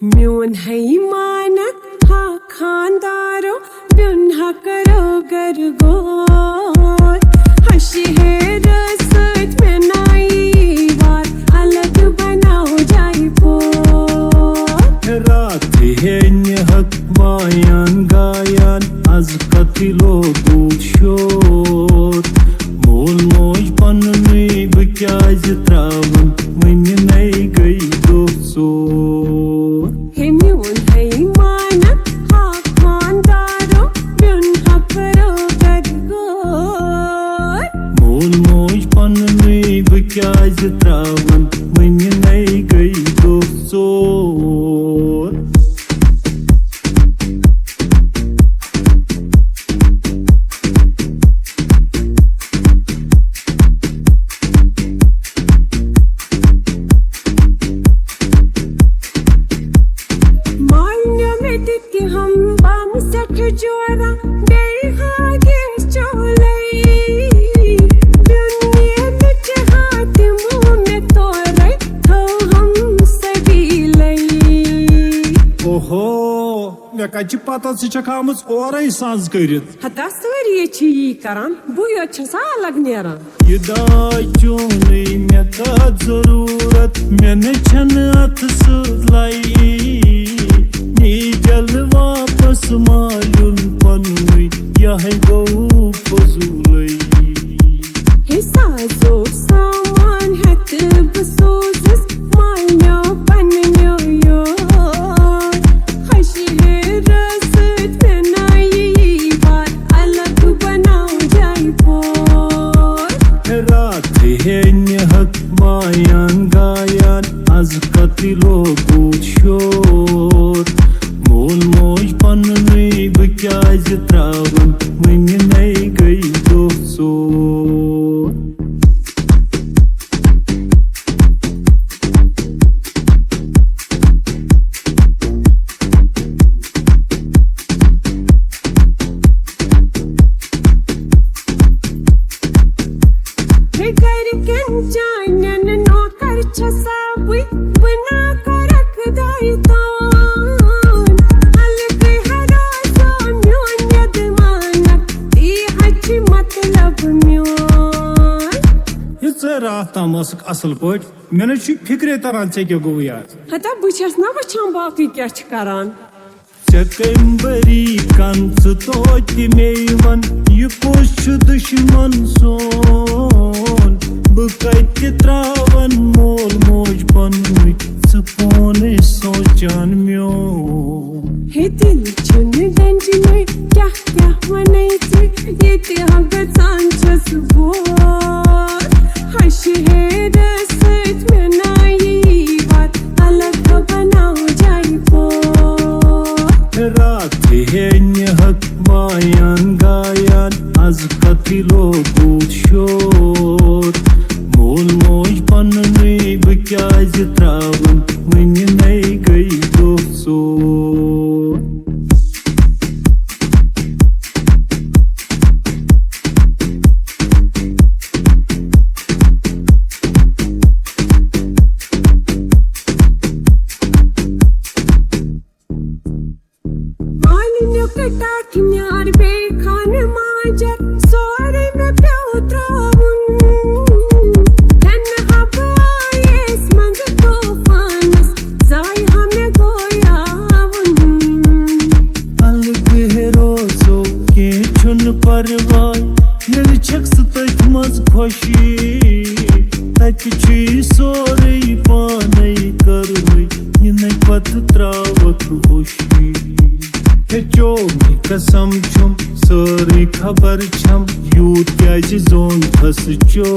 म्यून है मानत हा खानदारो ब्युन हा करो गरगोर हशी है रसत में नाई बात अलग बनाओ जाई पोर रात है हक मायान गायान az katilo दूर मोल मोज पन्नी बक्याज त्रावन वनि नई गई दोसोर हे म्यून है मानत हा खानदारो ब्युन हा करो गरगोर मोल मोज पन्नी बक्याज त्रावन वनि नई गई दोसोर जोरा बेहागे चोलई दुनिया बिच हाथ मुंह में तोरे तो हम सभी लई ओहो मे कच्ची पता छकामच ओरे सांस करित हता सारी छी करन बुयो छसा अलग नेरन ये दाचोने मे का जरूरत मैंने छन अथ सुलाई नी जल वापस मालूम पनुई यह गो फजूलई हे साजो सामान हत बसोजस मान्यो पन्यो यो हशी है रसत में नाई बात अलग बनाओ जाई पोर रात है हक मायान गायान az katilo शोर मोल मोज पन्नी बक्याज त्रावन वनि नई गई दोसोर हे कर कन जानन नौकर छसावी बना कर रख दाई तान अलग हरासा म्योन यद मानक ती हच मतलब म्योन ये रात तामस असल पट मैंने फिक्रे तरह से क्या गो यार हता बुछस ना वछान बाकी क्या छ करान चकम्बरी कंस तोति मेवन ये पोश दुश्मन सोन बकत त्रावन मोल मोज पन्नी सपोने सोचान म्यो हे दिल चुन गंज में क्या क्या वने से ये ते हगत सांचस बोर हश है रसत में नाई बात अलग बनाओ जाई पोर रात है हक मायान गायान az katilo शोर मोल मोज पन्नी बक्याज त्रावन वनि नई गई दोसोर Knyar bekhan majar sore me pyau traun kan habais mang toofanas zai hame goyavun अलग है रोजो के छुन परवाय यल छक्स तथ मज खुशी तथ छी सोरे पाने करवई इन पत त्रावत होशी चो कसम छुम सारी खबर छम यूत क्या जोन फस चो